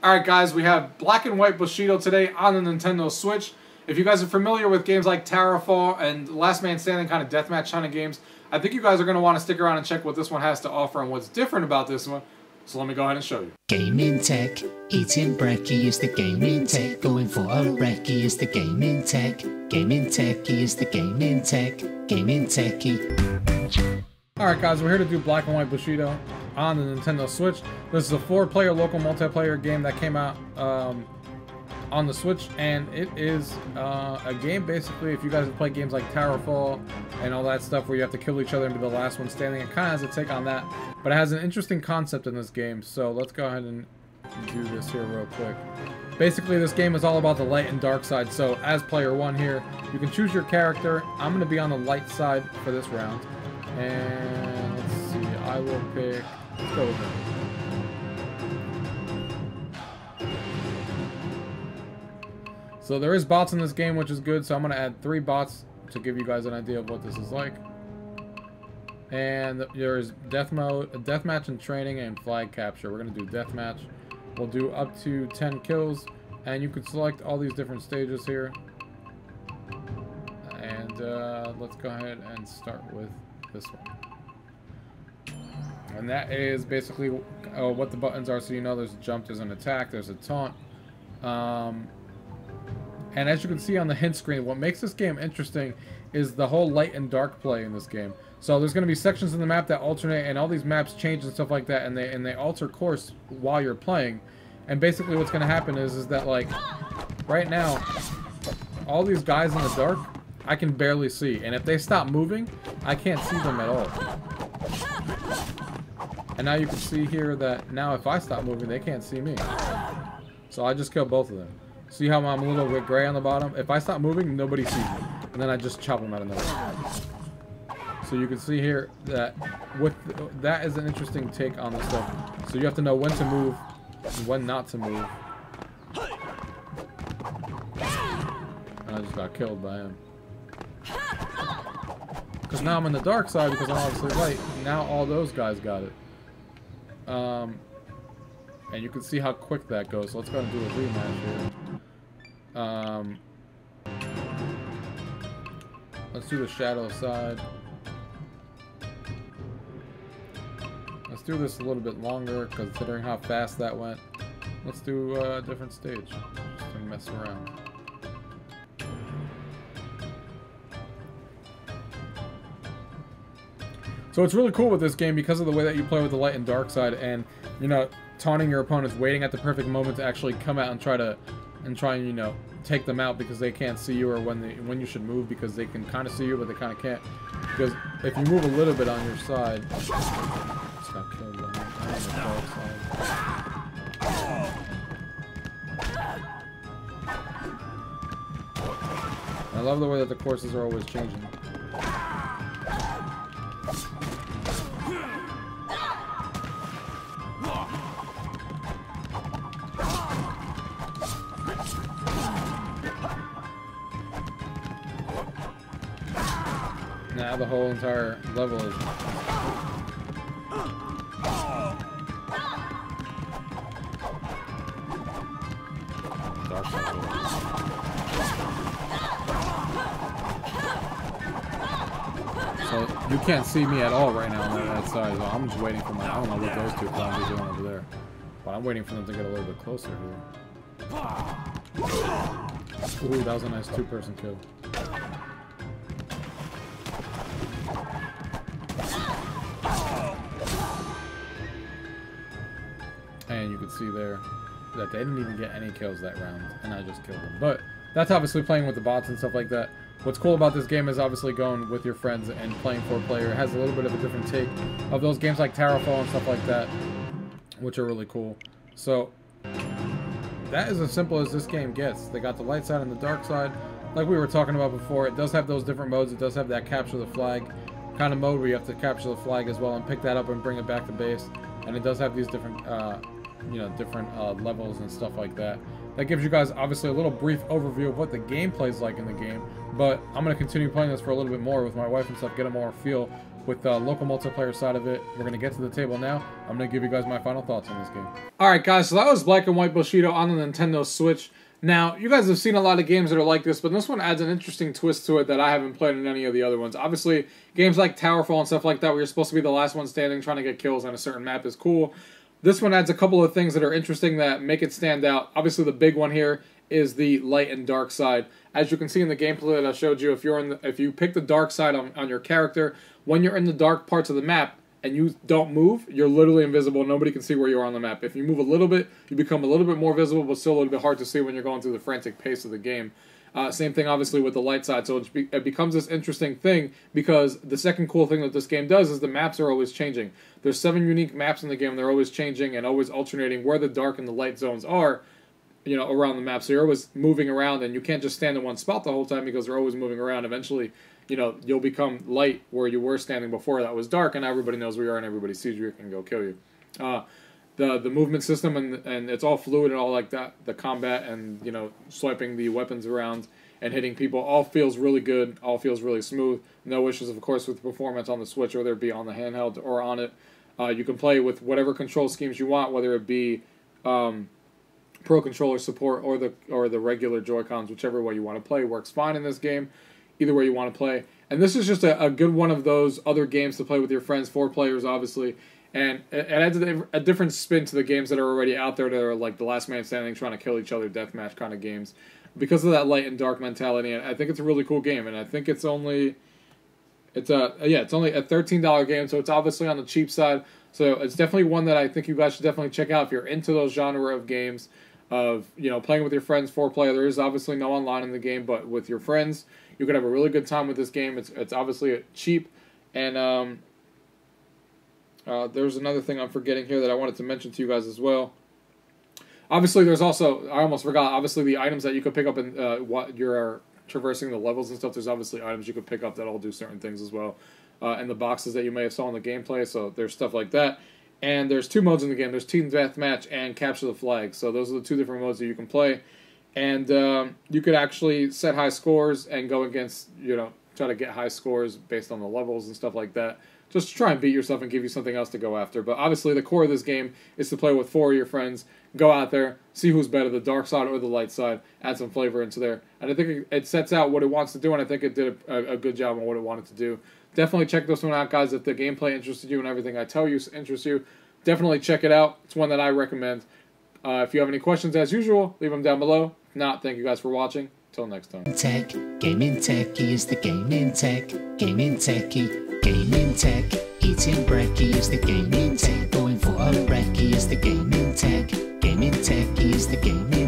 Alright guys, we have Black and White Bushido today on the Nintendo Switch. If you guys are familiar with games like Towerfall and Last Man Standing kind of deathmatch kind of games, I think you guys are going to want to stick around and check what this one has to offer and what's different about this one. So let me go ahead and show you. Gaming tech, eating brekkie is the gaming tech, going for a recce is the gaming tech, gaming techie is the gaming tech, gaming techie. Alright guys, we're here to do Black and White Bushido on the Nintendo Switch. This is a 4-player local multiplayer game that came out on the Switch, and it is a game basically, if you guys have played games like Towerfall and all that stuff where you have to kill each other and be the last one standing, it kind of has a take on that, but it has an interesting concept in this game. So let's go ahead and do this here real quick. Basically, this game is all about the light and dark side. So as player 1 here, you can choose your character. I'm going to be on the light side for this round. And let's see, I will pick, let's go with him. So there is bots in this game, which is good, so I'm going to add 3 bots to give you guys an idea of what this is like. And there's death mode, deathmatch and training, and flag capture. We're going to do deathmatch. We'll do up to 10 kills, and you can select all these different stages here. And let's go ahead and start with this one. And that is basically what the buttons are, so you know there's a jump, there's an attack, there's a taunt. And as you can see on the hint screen, what makes this game interesting is the whole light and dark play in this game. So there's going to be sections in the map that alternate, and all these maps change and stuff like that, and they alter course while you're playing. And basically what's going to happen is that, like, right now, all these guys in the dark, I can barely see. And if they stop moving, I can't see them at all. And now you can see here that now if I stop moving, they can't see me. So I just kill both of them. See how I'm a little bit gray on the bottom? If I stop moving, nobody sees me. And then I just chop them out of nowhere. So you can see here that that is an interesting take on the stuff. So you have to know when to move and when not to move. And I just got killed by him. Because now I'm in the dark side because I'm obviously light. Now all those guys got it. And you can see how quick that goes. So let's go ahead and do a rematch here. Let's do the shadow side. Let's do this a little bit longer, considering how fast that went. Let's do a different stage, just to mess around. So it's really cool with this game because of the way that you play with the light and dark side, and you know, taunting your opponents, waiting at the perfect moment to actually come out and try and you know, take them out because they can't see you, or when you should move because they can kind of see you but they kind of can't. Because if you move a little bit on your side, just got killed on the dark side. I love the way that the courses are always changing. Now the whole entire level is... dark side. So you can't see me at all right now on that side. So I'm just waiting for my... I don't know what those two clowns are doing over there. But I'm waiting for them to get a little bit closer here. Ooh, that was a nice 2-person kill. And you can see there that they didn't even get any kills that round, and I just killed them. But that's obviously playing with the bots and stuff like that. What's cool about this game is obviously going with your friends and playing 4-player. It has a little bit of a different take of those games like Towerfall and stuff like that, which are really cool. So that is as simple as this game gets. They got the light side and the dark side. Like we were talking about before, it does have those different modes. It does have that capture the flag kind of mode where you have to capture the flag as well and pick that up and bring it back to base. And it does have these different you know, different levels and stuff like that. That gives you guys obviously a little brief overview of what the gameplay is like in the game, but I'm going to continue playing this for a little bit more with my wife and stuff, get a more feel with the local multiplayer side of it. We're going to get to the table now. I'm going to give you guys my final thoughts on this game. Alright guys, so that was Black and White Bushido on the Nintendo Switch. Now, you guys have seen a lot of games that are like this, but this one adds an interesting twist to it that I haven't played in any of the other ones. Obviously, games like Towerfall and stuff like that, where you're supposed to be the last one standing trying to get kills on a certain map, is cool. This one adds a couple of things that are interesting that make it stand out. Obviously, the big one here is the light and dark side. As you can see in the gameplay that I showed you, if you pick the dark side on your character, when you're in the dark parts of the map and you don't move, you're literally invisible. Nobody can see where you are on the map. If you move a little bit, you become a little bit more visible, but still a little bit hard to see when you're going through the frantic pace of the game. Same thing, obviously, with the light side. So it becomes this interesting thing, because the second cool thing that this game does is the maps are always changing. There's 7 unique maps in the game. They're always changing and always alternating where the dark and the light zones are, you know, around the map. So you're always moving around, and you can't just stand in one spot the whole time, because they're always moving around. Eventually, you know, you'll become light where you were standing before that was dark, and everybody knows where you are and everybody sees you and can go kill you. The movement system, and it's all fluid and all like that. The combat and, you know, swiping the weapons around and hitting people all feels really good, all feels really smooth. No issues, of course, with the performance on the Switch, whether it be on the handheld or on it. You can play with whatever control schemes you want, whether it be Pro Controller support or the regular Joy-Cons, whichever way you want to play works fine in this game. Either way you want to play. And this is just a good one of those other games to play with your friends, 4 players, obviously. And it adds a different spin to the games that are already out there that are like the last man standing, trying to kill each other, deathmatch kind of games. Because of that light and dark mentality, and I think it's a really cool game. And I think it's only a $13 game, so it's obviously on the cheap side. So it's definitely one that I think you guys should definitely check out if you're into those genre of games of, you know, playing with your friends, 4-player. There is obviously no online in the game, but with your friends, you could have a really good time with this game. It's obviously cheap, and there's another thing I'm forgetting here that I wanted to mention to you guys as well. Obviously, there's also, I almost forgot, obviously the items that you could pick up in what you're traversing the levels and stuff. There's obviously items you could pick up that all do certain things as well. And the boxes that you may have saw in the gameplay, so there's stuff like that. And there's 2 modes in the game. There's Team Deathmatch and Capture the Flag. So those are the 2 different modes that you can play. And you could actually set high scores and go against, you know, try to get high scores based on the levels and stuff like that. Just to try and beat yourself and give you something else to go after. But obviously the core of this game is to play with 4 of your friends. Go out there, see who's better, the dark side or the light side. Add some flavor into there. And I think it sets out what it wants to do, and I think it did a good job on what it wanted to do. Definitely check this one out, guys. If the gameplay interested you and everything I tell you interests you, definitely check it out. It's one that I recommend. If you have any questions, as usual, leave them down below. If not, thank you guys for watching. Until next time. GamingTechie is the gaming tech. GamingTechie, gaming tech. Eating brekkie is the gaming tech. Going for a brekkie is the gaming tech. GamingTechie is the gaming